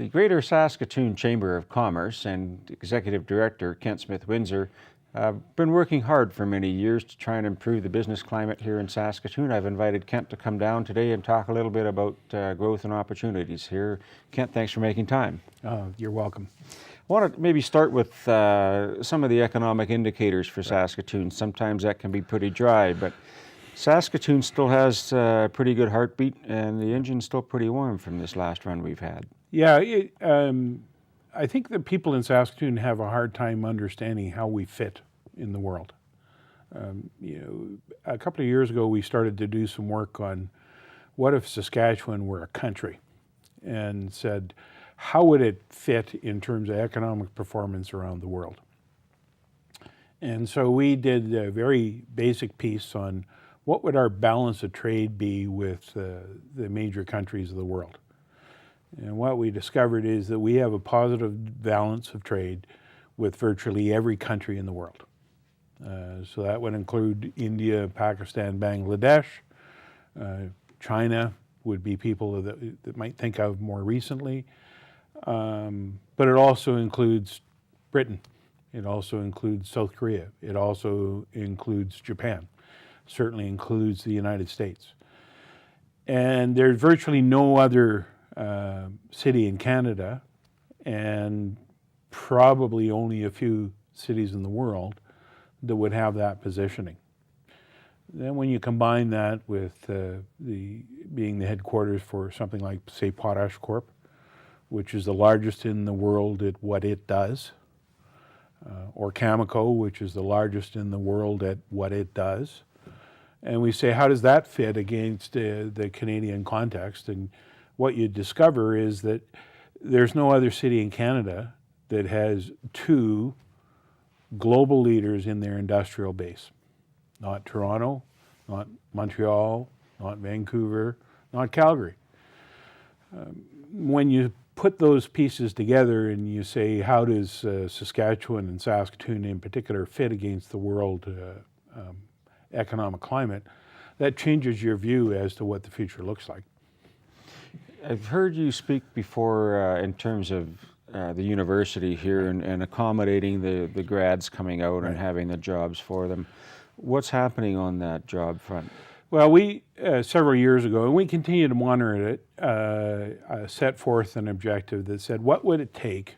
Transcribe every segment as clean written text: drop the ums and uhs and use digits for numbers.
The Greater Saskatoon Chamber of Commerce and Executive Director Kent Smith-Windsor have been working hard for many years to try and improve the business climate here in Saskatoon. I've invited Kent to come down today and talk a little bit about growth and opportunities here. Kent, thanks for making time. You're welcome. I want to maybe start with some of the economic indicators for Saskatoon. Sometimes that can be pretty dry, but Saskatoon still has a pretty good heartbeat, and the engine's still pretty warm from this last run we've had. Yeah, I think that people in Saskatoon have a hard time understanding how we fit in the world. A couple of years ago, we started to do some work on what if Saskatchewan were a country, and said, how would it fit in terms of economic performance around the world? And so we did a very basic piece on what would our balance of trade be with the major countries of the world. And what we discovered is that we have a positive balance of trade with virtually every country in the world. So that would include India, Pakistan, Bangladesh. China would be people that might think of more recently. But it also includes Britain. It also includes South Korea. It also includes Japan. Certainly includes the United States. And there's virtually no other city in Canada, and probably only a few cities in the world that would have that positioning. Then when you combine that with being the headquarters for something like, say, Potash Corp, which is the largest in the world at what it does, or Cameco, which is the largest in the world at what it does, and we say, how does that fit against the Canadian context? And what you discover is that there's no other city in Canada that has two global leaders in their industrial base. Not Toronto, not Montreal, not Vancouver, not Calgary. When you put those pieces together and you say, how does Saskatchewan and Saskatoon in particular fit against the world economic climate, that changes your view as to what the future looks like. I've heard you speak before in terms of the university here and accommodating the grads coming out and having the jobs for them. What's happening on that job front? Well, we, several years ago, and we continue to monitor it, set forth an objective that said, what would it take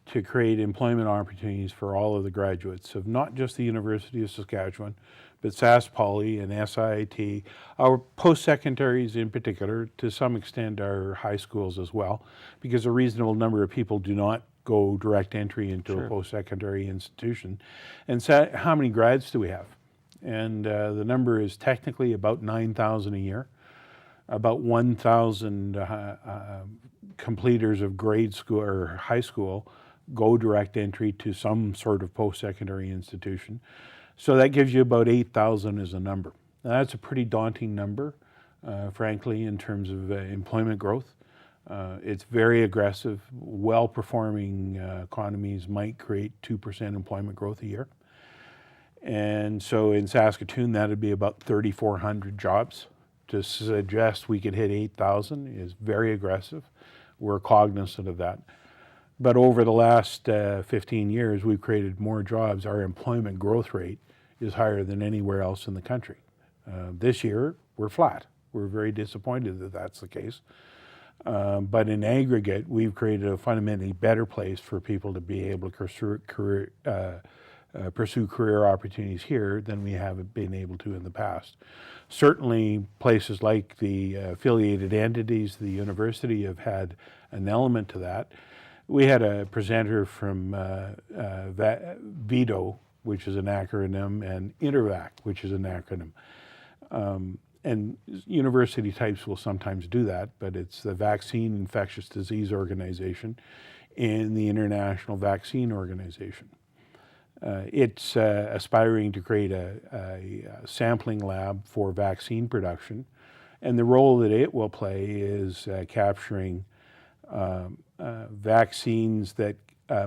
to create employment opportunities for all of the graduates of not just the University of Saskatchewan, but SaskPoly and SIT, our post-secondaries in particular, to some extent our high schools as well, because a reasonable number of people do not go direct entry into a post-secondary institution. And so how many grads do we have? And the number is technically about 9,000 a year. About 1,000 completers of grade school or high school go direct entry to some sort of post-secondary institution. So that gives you about 8,000 as a number. Now that's a pretty daunting number, frankly, in terms of employment growth. It's very aggressive. Well-performing economies might create 2% employment growth a year. And so in Saskatoon, that would be about 3,400 jobs. To suggest we could hit 8,000 is very aggressive. We're cognizant of that. But over the last 15 years, we've created more jobs. Our employment growth rate is higher than anywhere else in the country. This year, we're flat. We're very disappointed that that's the case. But in aggregate, we've created a fundamentally better place for people to be able to pursue career opportunities here than we have been able to in the past. Certainly, places like the affiliated entities, the university, have had an element to that. We had a presenter from VIDO, which is an acronym, and INTERVAC, which is an acronym. And university types will sometimes do that, but it's the Vaccine Infectious Disease Organization and the International Vaccine Organization. It's aspiring to create a sampling lab for vaccine production, and the role that it will play is capturing vaccines that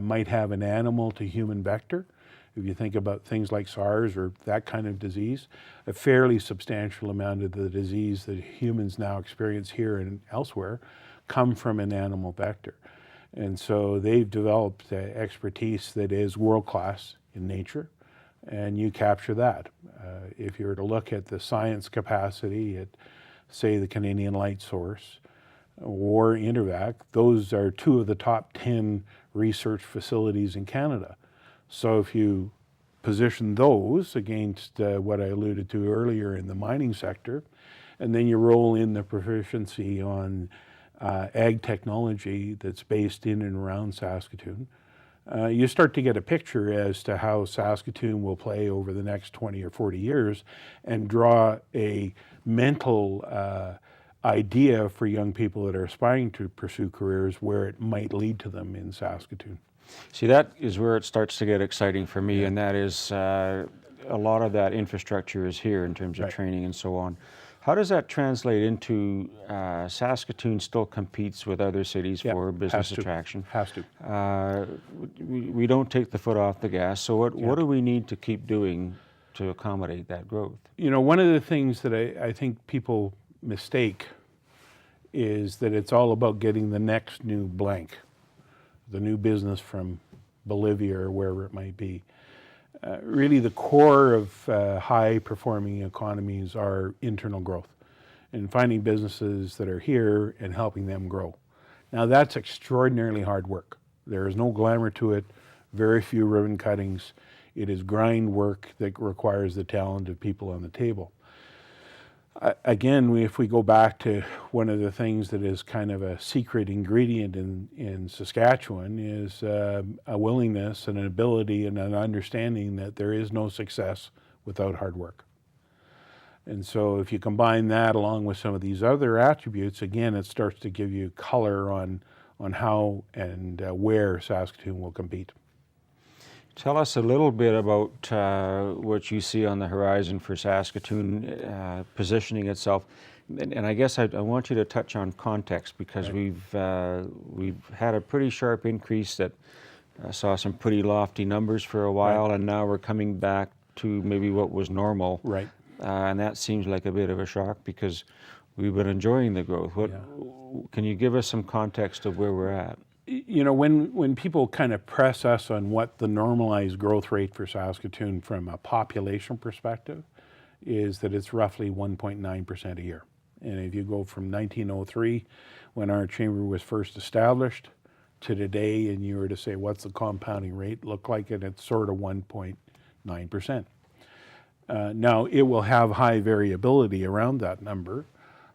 might have an animal to human vector. If you think about things like SARS or that kind of disease, a fairly substantial amount of the disease that humans now experience here and elsewhere come from an animal vector. And so they've developed expertise that is world-class in nature, and you capture that. If you were to look at the science capacity at, say, the Canadian Light Source or Intervac, those are two of the top 10 research facilities in Canada. So if you position those against what I alluded to earlier in the mining sector, and then you roll in the proficiency on ag technology that's based in and around Saskatoon, you start to get a picture as to how Saskatoon will play over the next 20 or 40 years and draw a mental idea for young people that are aspiring to pursue careers where it might lead to them in Saskatoon. See, that is where it starts to get exciting for me, and that is a lot of that infrastructure is here in terms of training and so on. How does that translate into Saskatoon still competes with other cities for business attraction? Has to. We don't take the foot off the gas. So what do we need to keep doing to accommodate that growth? You know, one of the things that I think people mistake is that it's all about getting the next new blank, the new business from Bolivia or wherever it might be. Really the core of high-performing economies are internal growth and finding businesses that are here and helping them grow. Now that's extraordinarily hard work. There is no glamour to it, very few ribbon cuttings. It is grind work that requires the talent of people on the table. Again, if we go back to one of the things that is kind of a secret ingredient in Saskatchewan is a willingness and an ability and an understanding that there is no success without hard work. And so if you combine that along with some of these other attributes, again, it starts to give you color on how and where Saskatoon will compete. Tell us a little bit about what you see on the horizon for Saskatoon positioning itself. And I guess I want you to touch on context, because we've had a pretty sharp increase that saw some pretty lofty numbers for a while, and now we're coming back to maybe what was normal. Right. And that seems like a bit of a shock because we've been enjoying the growth. Can you give us some context of where we're at? You know, when people kind of press us on what the normalized growth rate for Saskatoon from a population perspective is, that it's roughly 1.9% a year. And if you go from 1903, when our chamber was first established, to today, and you were to say, what's the compounding rate look like? And it's sort of 1.9%. Now, it will have high variability around that number.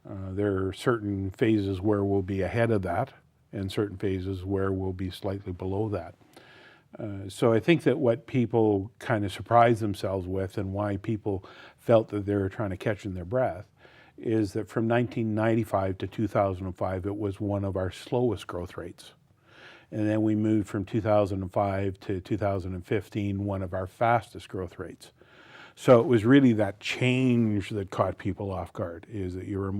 There are certain phases where we'll be ahead of that, and certain phases where we'll be slightly below that. So I think that what people kind of surprise themselves with, and why people felt that they were trying to catch in their breath, is that from 1995 to 2005, it was one of our slowest growth rates. And then we moved from 2005 to 2015, one of our fastest growth rates. So it was really that change that caught people off guard, is that you were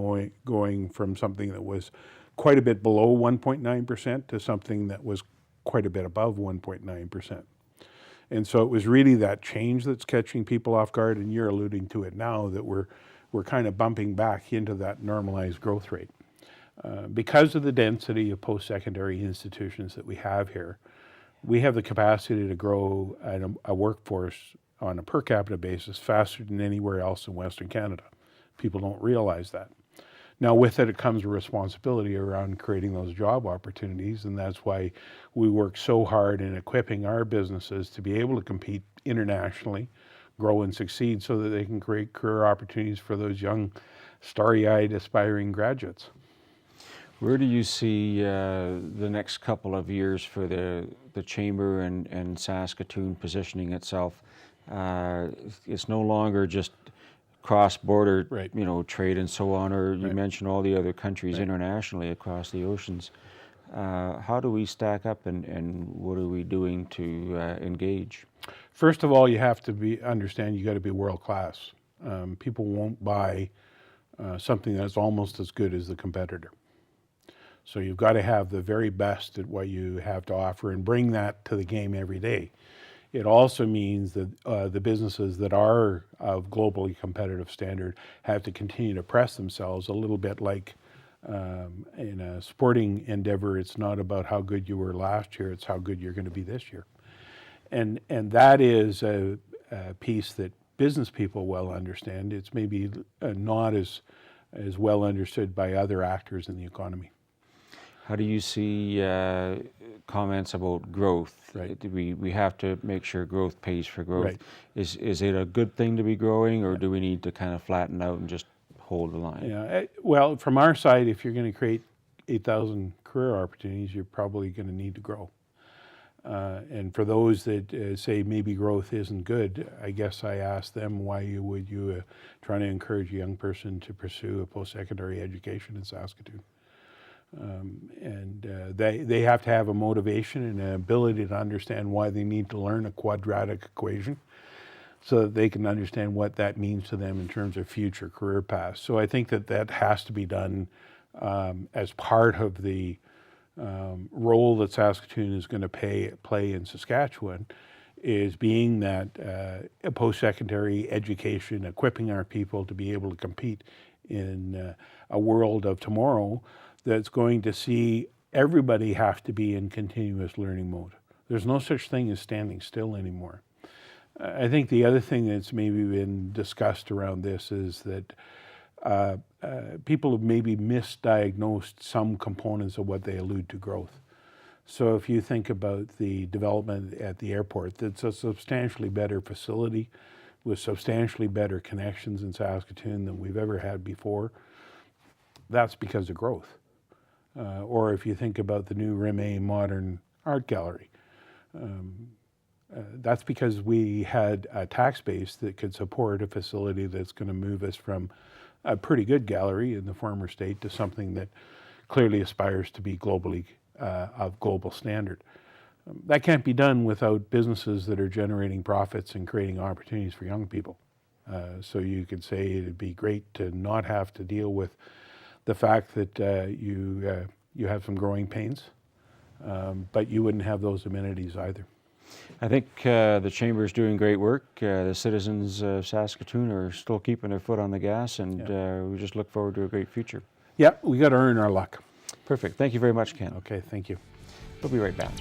going from something that was quite a bit below 1.9% to something that was quite a bit above 1.9%. And so it was really that change that's catching people off guard, and you're alluding to it now, that we're kind of bumping back into that normalized growth rate. Because of the density of post-secondary institutions that we have here, we have the capacity to grow a workforce on a per capita basis faster than anywhere else in Western Canada. People don't realize that. Now, with it comes a responsibility around creating those job opportunities, and that's why we work so hard in equipping our businesses to be able to compete internationally, grow and succeed, so that they can create career opportunities for those young, starry-eyed, aspiring graduates. Where do you see the next couple of years for the Chamber and Saskatoon positioning itself? It's no longer just cross-border, trade and so on, or you mentioned all the other countries internationally across the oceans. How do we stack up, and what are we doing to engage? First of all, you have to understand you got to be world-class. People won't buy something that's almost as good as the competitor. So you've got to have the very best at what you have to offer and bring that to the game every day. It also means that the businesses that are of globally competitive standard have to continue to press themselves, a little bit like In a sporting endeavor, it's not about how good you were last year, it's how good you're going to be this year. And that is a piece that business people well understand. It's maybe not as well understood by other actors in the economy. How do you see comments about growth? Right. We have to make sure growth pays for growth. Right. Is it a good thing to be growing, or do we need to kind of flatten out and just hold the line? Yeah. Well, from our side, if you're going to create 8,000 career opportunities, you're probably going to need to grow. And for those that say maybe growth isn't good, I guess I ask them, why would you try to encourage a young person to pursue a post-secondary education in Saskatoon? They have to have a motivation and an ability to understand why they need to learn a quadratic equation so that they can understand what that means to them in terms of future career paths. So I think that has to be done as part of the role that Saskatoon is going to play in Saskatchewan, is being that a post-secondary education, equipping our people to be able to compete in a world of tomorrow that's going to see everybody have to be in continuous learning mode. There's no such thing as standing still anymore. I think the other thing that's maybe been discussed around this is that people have maybe misdiagnosed some components of what they allude to growth. So if you think about the development at the airport, that's a substantially better facility with substantially better connections in Saskatoon than we've ever had before. That's because of growth. Or if you think about the new Rimé Modern Art Gallery, that's because we had a tax base that could support a facility that's going to move us from a pretty good gallery in the former state to something that clearly aspires to be globally of global standard. That can't be done without businesses that are generating profits and creating opportunities for young people. So you could say it'd be great to not have to deal with the fact that you have some growing pains, but you wouldn't have those amenities either. I think the Chamber is doing great work. The citizens of Saskatoon are still keeping their foot on the gas, and we just look forward to a great future. Yeah, we got to earn our luck. Perfect. Thank you very much, Ken. Okay, thank you. We'll be right back.